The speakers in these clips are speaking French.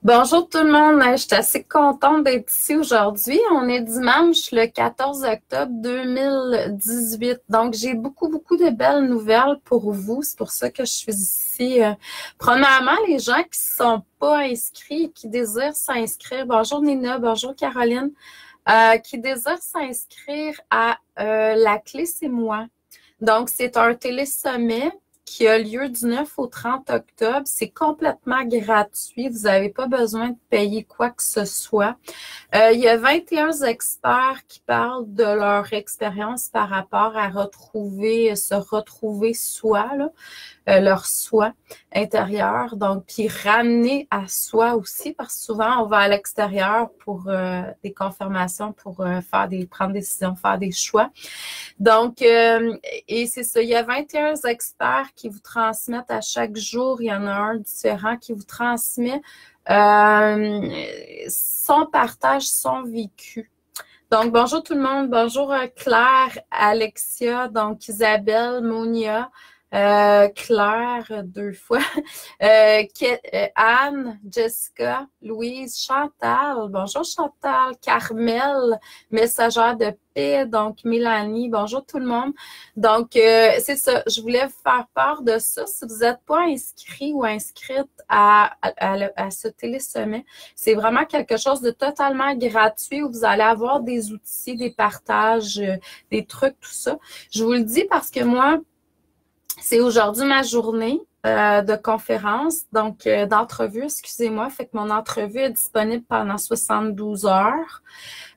Bonjour tout le monde, je suis assez contente d'être ici aujourd'hui. On est dimanche le 14 octobre 2018. Donc, j'ai beaucoup de belles nouvelles pour vous. C'est pour ça que je suis ici. Premièrement, les gens qui sont pas inscrits et qui désirent s'inscrire. Bonjour Nina, bonjour Caroline. Qui désirent s'inscrire à La Clé, c'est moi. Donc, c'est un télésommet qui a lieu du 9 au 30 octobre. C'est complètement gratuit. Vous n'avez pas besoin de payer quoi que ce soit. Il y a 21 experts qui parlent de leur expérience par rapport à se retrouver soi, là, leur soi intérieur. Donc, puis ramener à soi aussi, parce que souvent, on va à l'extérieur pour des confirmations, pour prendre des décisions, faire des choix. Donc, et c'est ça, il y a 21 experts qui vous transmettent à chaque jour, il y en a un différent qui vous transmet son partage, son vécu. Donc, bonjour tout le monde, bonjour Claire, Alexia, donc Isabelle, Monia, Claire, deux fois, Anne, Jessica, Louise, Chantal, bonjour Chantal, Carmel, messagère de paix, donc Mélanie, bonjour tout le monde. Donc, c'est ça, je voulais vous faire part de ça. Si vous n'êtes pas inscrit ou inscrite à ce télésommet, c'est vraiment quelque chose de totalement gratuit où vous allez avoir des outils, des partages, des trucs, tout ça. Je vous le dis parce que moi, c'est aujourd'hui ma journée de conférence, donc d'entrevue, excusez-moi. Fait que mon entrevue est disponible pendant 72 heures.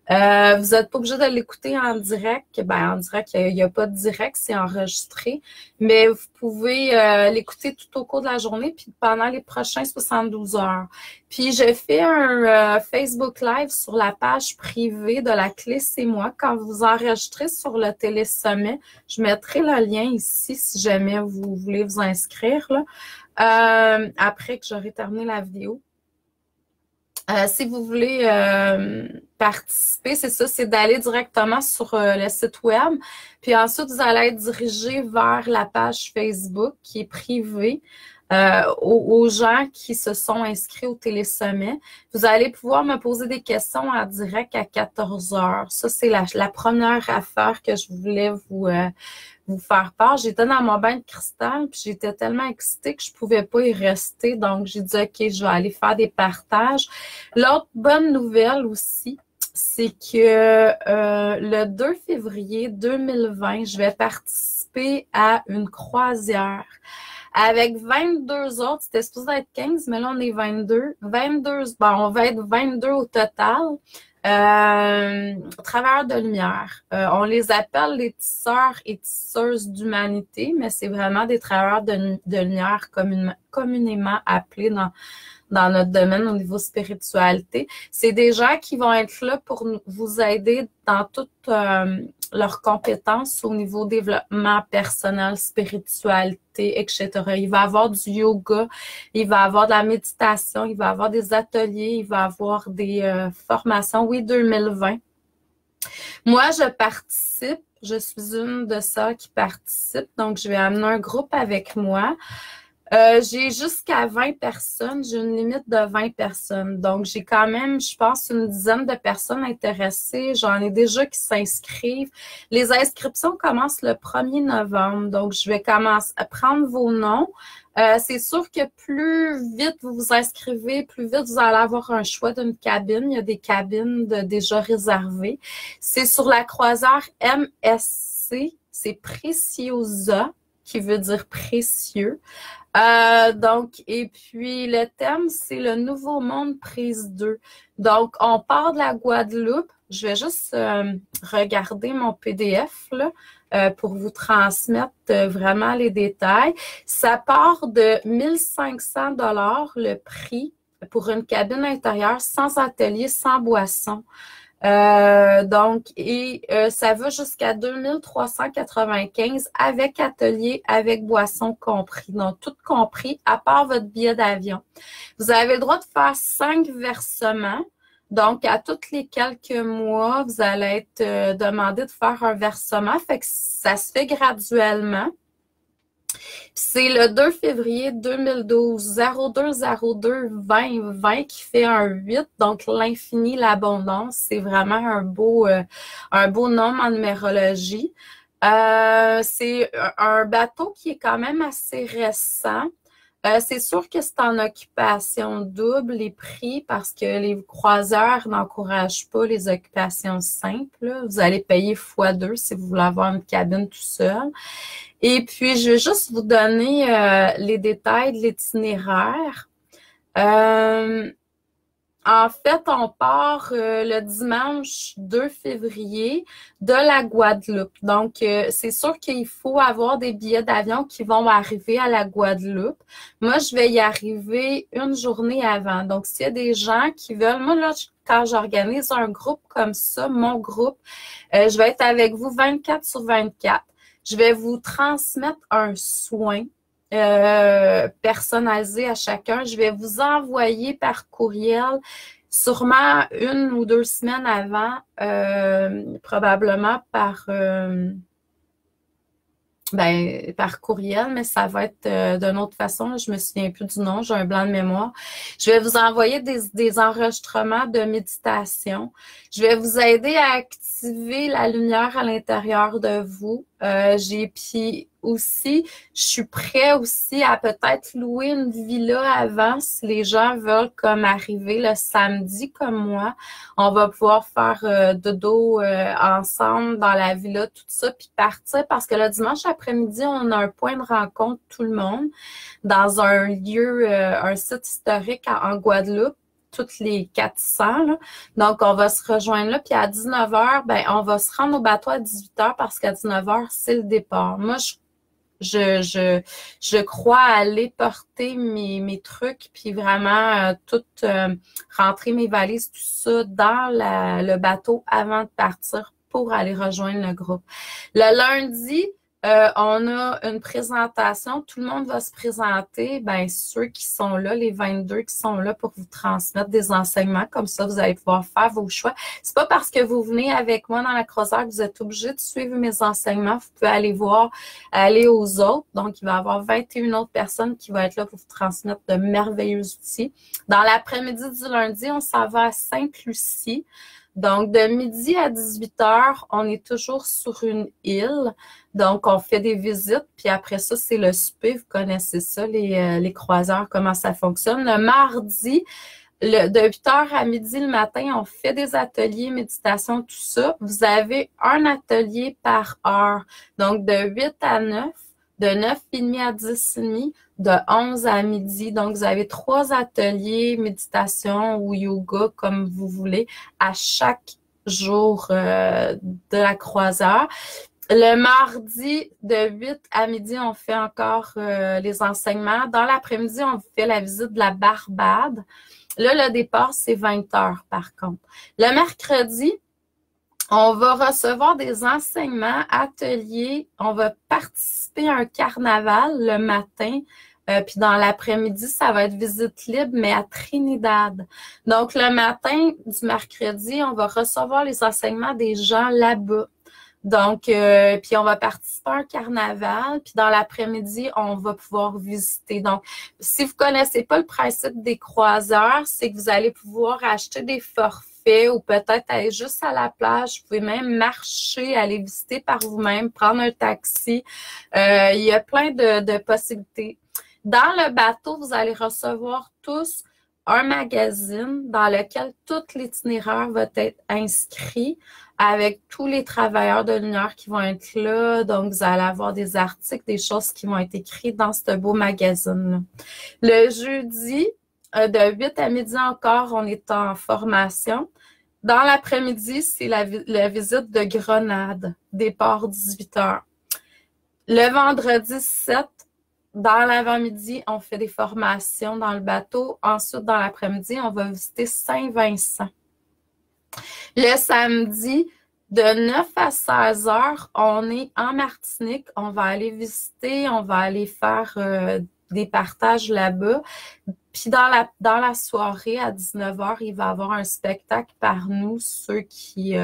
Vous n'êtes pas obligé de l'écouter en direct. Ben, en direct, il n'y a pas de direct, c'est enregistré. Mais vous pouvez l'écouter tout au cours de la journée, puis pendant les prochains 72 heures. Puis, je fais un Facebook Live sur la page privée de La Clé, c'est moi. Quand vous enregistrez sur le télésommet, je mettrai le lien ici si jamais vous voulez vous inscrire, là, après que j'aurai terminé la vidéo. Si vous voulez participer, c'est ça, c'est d'aller directement sur le site web. Puis ensuite, vous allez être dirigé vers la page Facebook qui est privée aux gens qui se sont inscrits au télésommet. Vous allez pouvoir me poser des questions en direct à 14 heures. Ça, c'est la première affaire que je voulais vous faire part. J'étais dans mon bain de cristal, puis j'étais tellement excitée que je pouvais pas y rester. Donc, j'ai dit, OK, je vais aller faire des partages. L'autre bonne nouvelle aussi, c'est que le 2 février 2020, je vais participer à une croisière avec 22 autres. C'était supposé être 15, mais là, on est 22. 22, bon, on va être 22 au total. Travailleurs de lumière. On les appelle les tisseurs et tisseuses d'humanité, mais c'est vraiment des travailleurs de lumière communément appelés dans notre domaine au niveau spiritualité. C'est des gens qui vont être là pour vous aider dans toutes leurs compétences au niveau développement personnel, spiritualité, etc. Il va y avoir du yoga, il va y avoir de la méditation, il va y avoir des ateliers, il va y avoir des formations. Oui, 2020. Moi, je participe. Je suis une de celles qui participe. Donc, je vais amener un groupe avec moi. J'ai jusqu'à 20 personnes. J'ai une limite de 20 personnes. Donc, j'ai quand même, je pense, une dizaine de personnes intéressées. J'en ai déjà qui s'inscrivent. Les inscriptions commencent le 1er novembre. Donc, je vais commencer à prendre vos noms. C'est sûr que plus vite vous vous inscrivez, plus vite vous allez avoir un choix d'une cabine. Il y a des cabines déjà réservées. C'est sur la croisière MSC. C'est Preciosa, qui veut dire précieux. Donc, et puis le thème, c'est le Nouveau Monde prise 2. Donc, on part de la Guadeloupe. Je vais juste regarder mon PDF là, pour vous transmettre vraiment les détails. Ça part de 1500 $ le prix pour une cabine intérieure sans atelier, sans boisson. Ça va jusqu'à 2395 avec atelier, avec boisson compris. Donc, tout compris, à part votre billet d'avion. Vous avez le droit de faire 5 versements. Donc, à tous les quelques mois, vous allez être demandé de faire un versement. Fait que ça se fait graduellement. C'est le 2 février 2012, 0202-2020 qui fait un 8, donc l'infini, l'abondance. C'est vraiment un beau nom en numérologie. C'est un bateau qui est quand même assez récent. C'est sûr que c'est en occupation double, les prix, parce que les croiseurs n'encouragent pas les occupations simples, là. Vous allez payer x2 si vous voulez avoir une cabine tout seul. Et puis, je vais juste vous donner les détails de l'itinéraire. Euh, En fait, on part le dimanche 2 février de la Guadeloupe. Donc, c'est sûr qu'il faut avoir des billets d'avion qui vont arriver à la Guadeloupe. Moi, je vais y arriver une journée avant. Donc, s'il y a des gens qui veulent, moi, là, quand j'organise un groupe comme ça, mon groupe, je vais être avec vous 24/24. Je vais vous transmettre un soin personnalisé à chacun. Je vais vous envoyer par courriel, sûrement 1 ou 2 semaines avant, probablement par courriel, mais ça va être d'une autre façon. Je me souviens plus du nom, j'ai un blanc de mémoire. Je vais vous envoyer des enregistrements de méditation. Je vais vous aider à activer la lumière à l'intérieur de vous. Puis aussi, je suis prêt aussi à peut-être louer une villa avant si les gens veulent comme arriver le samedi comme moi. On va pouvoir faire dodo ensemble dans la villa, tout ça, puis partir parce que le dimanche après-midi, on a un point de rencontre tout le monde dans un lieu, un site historique en Guadeloupe, toutes les 400, là. Donc, on va se rejoindre là. Puis à 19h, ben, on va se rendre au bateau à 18h parce qu'à 19h, c'est le départ. Moi, je crois aller porter mes trucs, puis vraiment rentrer mes valises, tout ça dans le bateau avant de partir pour aller rejoindre le groupe. Le lundi, on a une présentation. Tout le monde va se présenter. Ben, ceux qui sont là, les 22 qui sont là pour vous transmettre des enseignements. Comme ça, vous allez pouvoir faire vos choix. C'est pas parce que vous venez avec moi dans la croisière que vous êtes obligé de suivre mes enseignements. Vous pouvez aller aux autres. Donc, il va y avoir 21 autres personnes qui vont être là pour vous transmettre de merveilleux outils. Dans l'après-midi du lundi, on s'en va à Sainte-Lucie. Donc, de midi à 18h, on est toujours sur une île. Donc, on fait des visites. Puis après ça, c'est le souper. Vous connaissez ça, les croiseurs, comment ça fonctionne. Le mardi, de 8h à midi le matin, on fait des ateliers, méditation, tout ça. Vous avez un atelier par heure. Donc, de 8 à 9, de 9h30 à 10h30, de 11 à midi. Donc, vous avez 3 ateliers, méditation ou yoga, comme vous voulez, à chaque jour de la croisière. Le mardi, de 8 à midi, on fait encore les enseignements. Dans l'après-midi, on fait la visite de la Barbade. Là, le départ, c'est 20h, par contre. Le mercredi, on va recevoir des enseignements, ateliers. On va participer à un carnaval le matin. Puis dans l'après-midi, ça va être visite libre, mais à Trinidad. Donc, le matin du mercredi, on va recevoir les enseignements des gens là-bas. Donc, puis on va participer à un carnaval, puis dans l'après-midi, on va pouvoir visiter. Donc, si vous connaissez pas le principe des croiseurs, c'est que vous allez pouvoir acheter des forfaits ou peut-être aller juste à la plage. Vous pouvez même marcher, aller visiter par vous-même, prendre un taxi. Il y a plein de possibilités. Dans le bateau, vous allez recevoir tous un magazine dans lequel tout l'itinéraire va être inscrit avec tous les travailleurs de lumière qui vont être là. Donc, vous allez avoir des articles, des choses qui vont être écrites dans ce beau magazine-là. Le jeudi, de 8 à midi encore, on est en formation. Dans l'après-midi, c'est la visite de Grenade, départ 18h. Le vendredi 7, dans l'avant-midi, on fait des formations dans le bateau. Ensuite, dans l'après-midi, on va visiter Saint-Vincent. Le samedi, de 9 à 16 heures, on est en Martinique. On va aller visiter, on va aller faire des partages là-bas. Puis dans la soirée, à 19 heures, il va y avoir un spectacle par nous, ceux qui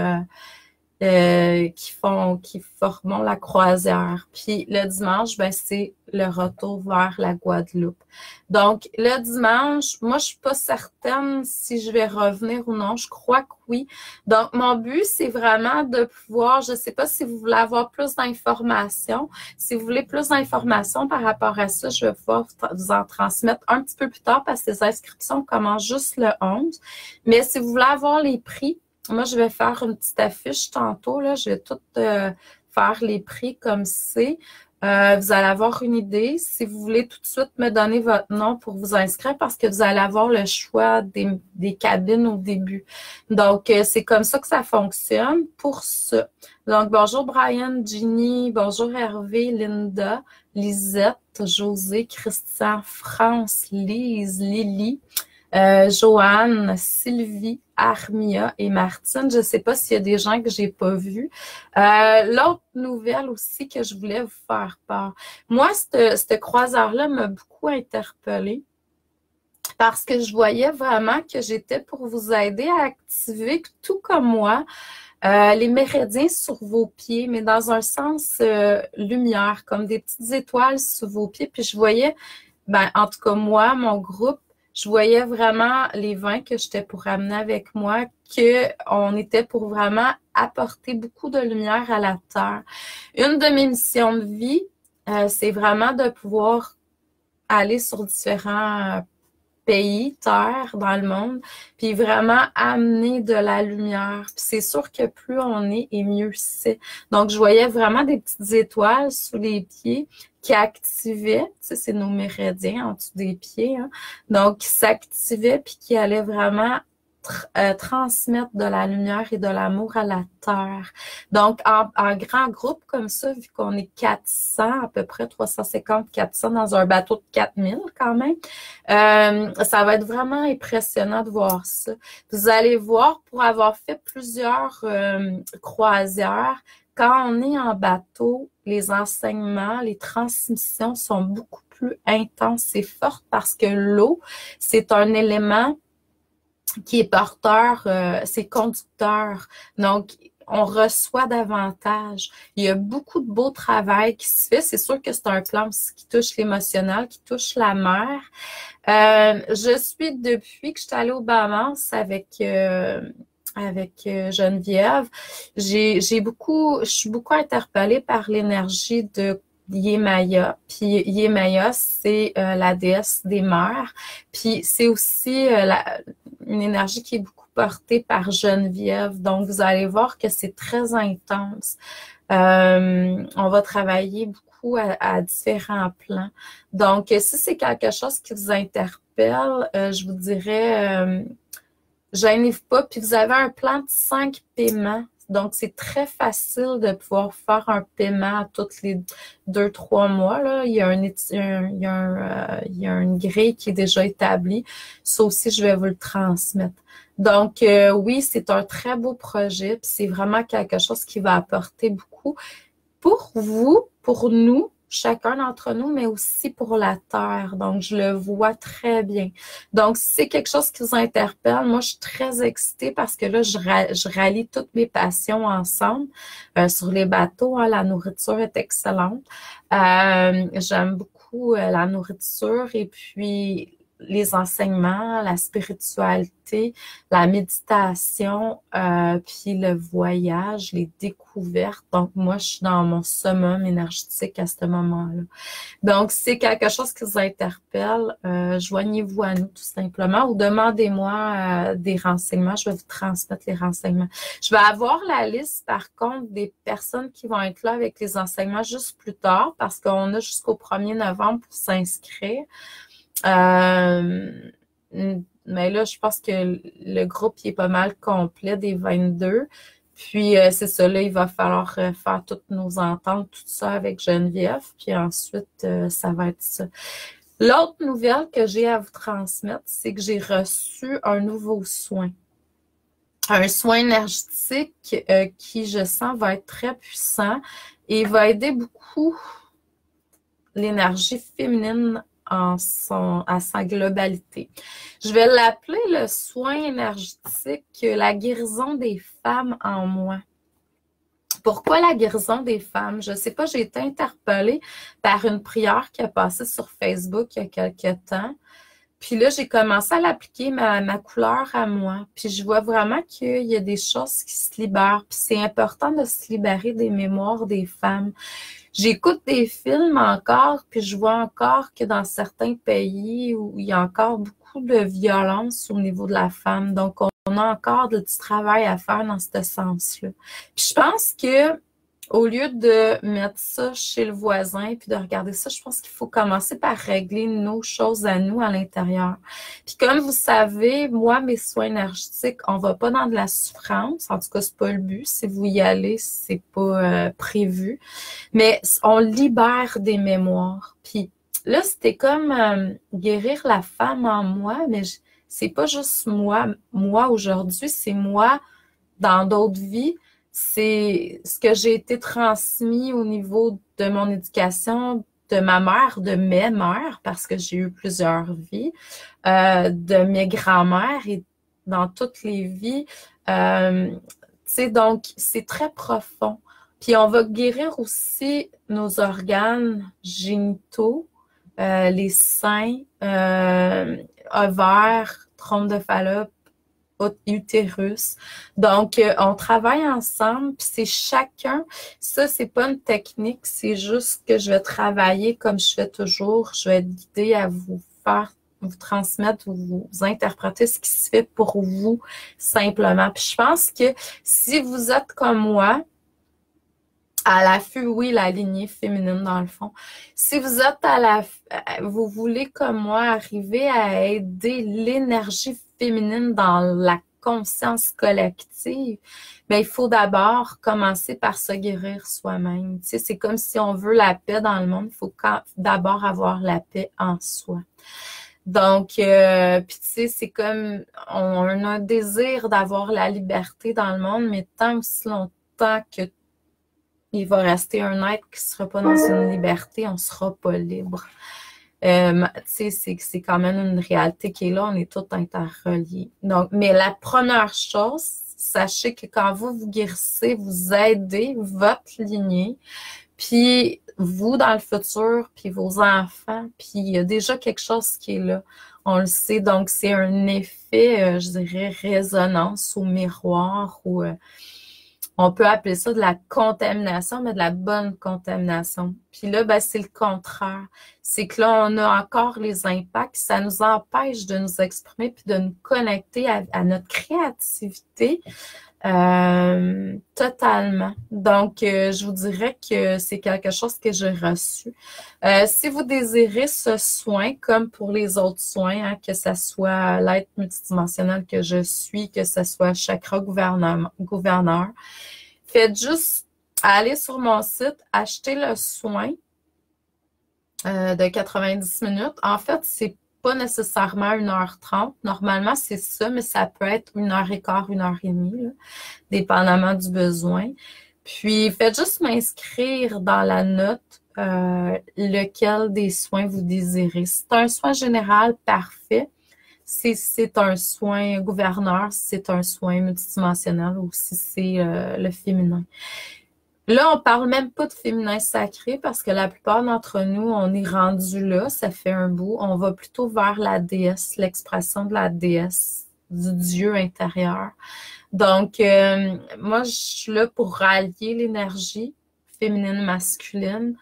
qui forment la croisière. Puis le dimanche, ben, c'est le retour vers la Guadeloupe. Donc, le dimanche, moi, je suis pas certaine si je vais revenir ou non. Je crois que oui. Donc, mon but, c'est vraiment de pouvoir, je sais pas si vous voulez avoir plus d'informations. Si vous voulez plus d'informations par rapport à ça, je vais pouvoir vous en transmettre un petit peu plus tard parce que les inscriptions commencent juste le 11. Mais si vous voulez avoir les prix, moi, je vais faire une petite affiche tantôt, là. Je vais tout faire les prix comme c'est. Vous allez avoir une idée. Si vous voulez tout de suite me donner votre nom pour vous inscrire parce que vous allez avoir le choix des cabines au début. Donc, c'est comme ça que ça fonctionne pour ça. Donc, bonjour Brian, Ginny, bonjour Hervé, Linda, Lisette, José, Christian, France, Lise, Lily. Joanne, Sylvie, Armia et Martine. Je ne sais pas s'il y a des gens que j'ai pas vus. L'autre nouvelle aussi que je voulais vous faire part. Moi, cette croisière-là m'a beaucoup interpellée parce que je voyais vraiment que j'étais pour vous aider à activer, tout comme moi, les méridiens sur vos pieds, mais dans un sens lumière, comme des petites étoiles sur vos pieds. Puis je voyais, ben, en tout cas moi, mon groupe, je voyais vraiment les vins que j'étais pour amener avec moi, qu'on était pour vraiment apporter beaucoup de lumière à la Terre. Une de mes missions de vie, c'est vraiment de pouvoir aller sur différents pays, terre, dans le monde, puis vraiment amener de la lumière. Puis c'est sûr que plus on est, et mieux c'est. Donc, je voyais vraiment des petites étoiles sous les pieds qui activaient, tu sais, c'est nos méridiens en dessous des pieds, hein, donc qui s'activaient puis qui allaient vraiment transmettre de la lumière et de l'amour à la terre. Donc, en grand groupe comme ça, vu qu'on est 400, à peu près 350, 400 dans un bateau de 4000 quand même, ça va être vraiment impressionnant de voir ça. Vous allez voir, pour avoir fait plusieurs croisières, quand on est en bateau, les enseignements, les transmissions sont beaucoup plus intenses et fortes parce que l'eau, c'est un élément qui est porteur, c'est conducteur. Donc, on reçoit davantage. Il y a beaucoup de beau travail qui se fait. C'est sûr que c'est un plan aussi qui touche l'émotionnel, qui touche la mer. Je suis, depuis que je suis allée au Bahamas avec Geneviève, je suis beaucoup interpellée par l'énergie de Yemaya. Puis Yemaya, c'est la déesse des mers. Puis c'est aussi une énergie qui est beaucoup portée par Geneviève. Donc, vous allez voir que c'est très intense. On va travailler beaucoup à différents plans. Donc, si c'est quelque chose qui vous interpelle, je vous dirais, gênez-vous pas. Puis vous avez un plan de 5 paiements. Donc, c'est très facile de pouvoir faire un paiement à tous les 2-3 mois. Là. Il y a une grille qui est déjà établie. Ça aussi, je vais vous le transmettre. Donc, oui, c'est un très beau projet. Puis c'est vraiment quelque chose qui va apporter beaucoup pour vous, pour nous, chacun d'entre nous, mais aussi pour la Terre. Donc, je le vois très bien. Donc, si c'est quelque chose qui vous interpelle, moi, je suis très excitée parce que là, je rallie toutes mes passions ensemble. Sur les bateaux, hein, la nourriture est excellente. J'aime beaucoup la nourriture et puis les enseignements, la spiritualité, la méditation, puis le voyage, les découvertes. Donc, moi, je suis dans mon summum énergétique à ce moment-là. Donc, si c'est quelque chose qui vous interpelle, joignez-vous à nous tout simplement ou demandez-moi des renseignements. Je vais vous transmettre les renseignements. Je vais avoir la liste, par contre, des personnes qui vont être là avec les enseignements juste plus tard parce qu'on a jusqu'au 1er novembre pour s'inscrire. Mais là, je pense que le groupe il est pas mal complet des 22. Puis, c'est ça, là, il va falloir faire toutes nos ententes, tout ça avec Geneviève. Puis ensuite, ça va être ça. L'autre nouvelle que j'ai à vous transmettre, c'est que j'ai reçu un nouveau soin. Un soin énergétique qui, je sens, va être très puissant et va aider beaucoup l'énergie féminine à sa globalité. Je vais l'appeler le soin énergétique, la guérison des femmes en moi. Pourquoi la guérison des femmes? Je sais pas, j'ai été interpellée par une prière qui a passé sur Facebook il y a quelques temps. Puis là, j'ai commencé à l'appliquer ma couleur à moi. Puis je vois vraiment qu'il y a des choses qui se libèrent. Puis c'est important de se libérer des mémoires des femmes. J'écoute des films encore, puis je vois encore que dans certains pays où il y a encore beaucoup de violence au niveau de la femme. Donc, on a encore du travail à faire dans ce sens-là. Puis je pense que au lieu de mettre ça chez le voisin puis de regarder ça, je pense qu'il faut commencer par régler nos choses à nous à l'intérieur. Puis comme vous savez, moi, mes soins énergétiques, on va pas dans de la souffrance. En tout cas, c'est pas le but. Si vous y allez, c'est pas prévu. Mais on libère des mémoires. Puis là, c'était comme guérir la femme en moi, mais c'est pas juste moi aujourd'hui, c'est moi dans d'autres vies. C'est ce que j'ai été transmis au niveau de mon éducation, de ma mère, de mes mères, parce que j'ai eu plusieurs vies, de mes grands-mères et dans toutes les vies. Tu sais, donc, c'est très profond. Puis on va guérir aussi nos organes génitaux, les seins, ovaires, trompe de Fallope, utérus. Donc, on travaille ensemble, puis c'est chacun. Ça, c'est pas une technique, c'est juste que je vais travailler comme je fais toujours. Je vais être guidée à vous transmettre ou vous interpréter ce qui se fait pour vous, simplement. Puis je pense que si vous êtes comme moi, à l'affût, oui, la lignée féminine dans le fond. Si vous êtes vous voulez comme moi arriver à aider l'énergie féminine dans la conscience collective, ben il faut d'abord commencer par se guérir soi-même. Tu sais, c'est comme si on veut la paix dans le monde, il faut d'abord avoir la paix en soi. Donc, puis tu sais, c'est comme on a un désir d'avoir la liberté dans le monde, mais tant aussi longtemps que il va rester un être qui sera pas dans une liberté, on sera pas libre. Tu sais, c'est quand même une réalité qui est là, on est tous interreliés. Donc, mais la première chose, sachez que quand vous guérissez, vous aidez votre lignée, puis vous dans le futur, puis vos enfants, puis il y a déjà quelque chose qui est là. On le sait, donc c'est un effet, je dirais, résonance ou miroir ou on peut appeler ça de la contamination, mais de la bonne contamination. Puis là, ben, c'est le contraire. C'est que là, on a encore les impacts. Ça nous empêche de nous exprimer puis de nous connecter à notre créativité totalement. Donc, je vous dirais que c'est quelque chose que j'ai reçu. Si vous désirez ce soin, comme pour les autres soins, hein, que ce soit l'être multidimensionnel que je suis, que ce soit chakra gouverneur, faites juste aller sur mon site, acheter le soin de 90 minutes. En fait, c'est pas nécessairement 1h30. Normalement, c'est ça, mais ça peut être 1h15, 1h30, là, dépendamment du besoin. Puis, faites juste m'inscrire dans la note lequel des soins vous désirez. Si c'est un soin général, parfait. Si c'est un soin gouverneur, si c'est un soin multidimensionnel ou si c'est le féminin. Là, on parle même pas de féminin sacré parce que la plupart d'entre nous, on est rendu là, ça fait un bout. On va plutôt vers la déesse, l'expression de la déesse, du Dieu intérieur. Donc, moi, je suis là pour rallier l'énergie féminine, masculine,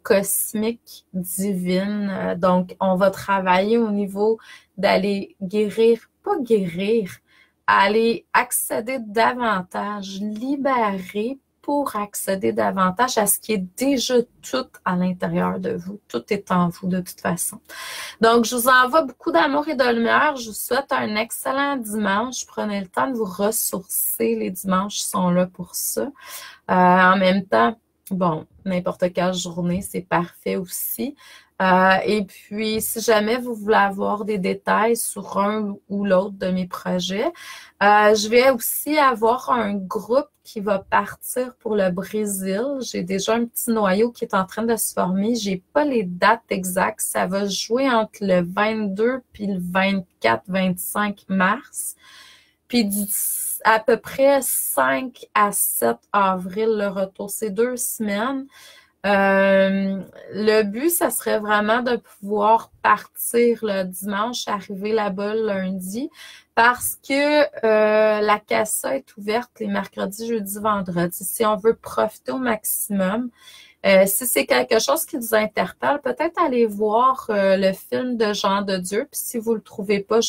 cosmique, divine. Donc, on va travailler au niveau d'aller guérir, pas guérir, aller accéder davantage, libérer pour accéder davantage à ce qui est déjà tout à l'intérieur de vous. Tout est en vous de toute façon. Donc, je vous envoie beaucoup d'amour et de lumière. Je vous souhaite un excellent dimanche. Prenez le temps de vous ressourcer. Les dimanches sont là pour ça. En même temps, bon, n'importe quelle journée, c'est parfait aussi. Et puis, si jamais vous voulez avoir des détails sur un ou l'autre de mes projets, je vais aussi avoir un groupe qui va partir pour le Brésil. J'ai déjà un petit noyau qui est en train de se former. J'ai pas les dates exactes. Ça va se jouer entre le 22 puis le 24-25 mars. Puis à peu près 5 à 7 avril, le retour. C'est 2 semaines. Le but, ça serait vraiment de pouvoir partir le dimanche, arriver là-bas le lundi, parce que la casa est ouverte les mercredis, jeudis, vendredis. Si on veut profiter au maximum, si c'est quelque chose qui vous interpelle, peut-être aller voir le film de Jean de Dieu. Puis si vous le trouvez pas,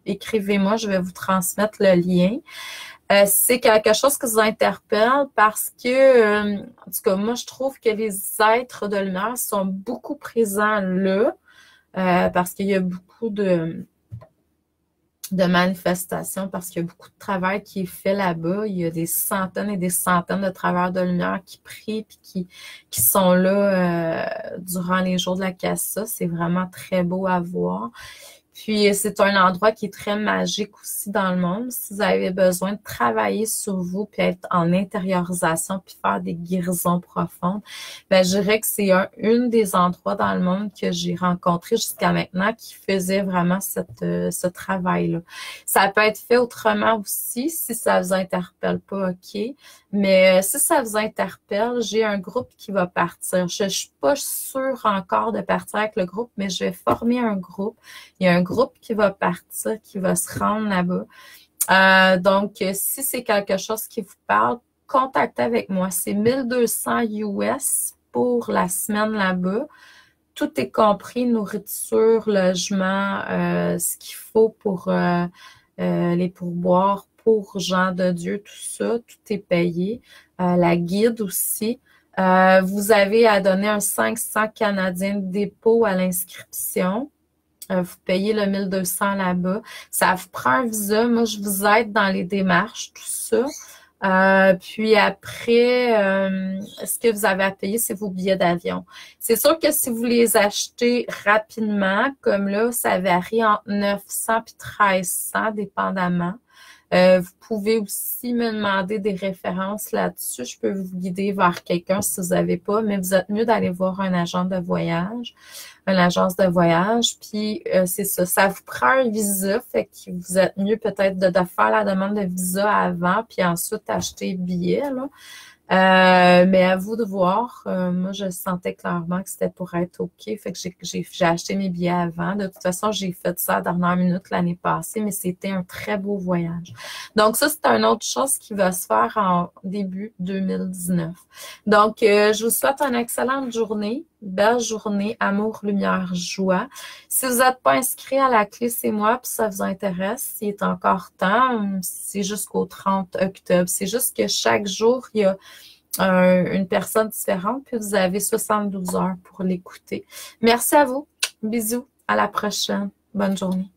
écrivez-moi, je vais vous transmettre le lien. C'est quelque chose qui vous interpelle parce que, en tout cas, moi, je trouve que les êtres de lumière sont beaucoup présents là, parce qu'il y a beaucoup de manifestations, parce qu'il y a beaucoup de travail qui est fait là-bas. Il y a des centaines et des centaines de travailleurs de lumière qui prient et qui sont là durant les jours de la Casa. C'est vraiment très beau à voir. Puis, c'est un endroit qui est très magique aussi dans le monde. Si vous avez besoin de travailler sur vous, puis être en intériorisation, puis faire des guérisons profondes, ben, je dirais que c'est une des endroits dans le monde que j'ai rencontré jusqu'à maintenant qui faisait vraiment ce travail-là. Ça peut être fait autrement aussi, si ça vous interpelle pas, OK. Mais si ça vous interpelle, j'ai un groupe qui va partir. Je suis pas sûre encore de partir avec le groupe, mais je vais former un groupe. Il y a un groupe qui va partir, qui va se rendre là-bas. Donc, si c'est quelque chose qui vous parle, contactez avec moi. C'est 1200 US pour la semaine là-bas. Tout est compris, nourriture, logement, ce qu'il faut pour les pourboires, pour gens de Dieu, tout ça, tout est payé. La guide aussi. Vous avez à donner un 500 Canadiens de dépôt à l'inscription. Vous payez le 1200 là-bas. Ça vous prend un visa. Moi, je vous aide dans les démarches, tout ça. Puis après, ce que vous avez à payer, c'est vos billets d'avion. C'est sûr que si vous les achetez rapidement, comme là, ça varie entre 900 et 1300, dépendamment. Vous pouvez aussi me demander des références là-dessus. Je peux vous guider vers quelqu'un si vous n'avez pas, mais vous êtes mieux d'aller voir un agent de voyage, une agence de voyage. Puis c'est ça, ça vous prend un visa, fait que vous êtes mieux peut-être de faire la demande de visa avant, puis ensuite acheter le billet, là. Mais à vous de voir. Moi, je sentais clairement que c'était pour être OK. Fait que j'ai acheté mes billets avant. De toute façon, j'ai fait ça à la dernière minute l'année passée, mais c'était un très beau voyage. Donc, ça, c'est une autre chose qui va se faire en début 2019. Donc, je vous souhaite une excellente journée. Belle journée, amour, lumière, joie. Si vous n'êtes pas inscrit à la clé, c'est moi, puis ça vous intéresse, s'il est encore temps, c'est jusqu'au 30 octobre. C'est juste que chaque jour, il y a une personne différente, puis vous avez 72 heures pour l'écouter. Merci à vous. Bisous. À la prochaine. Bonne journée.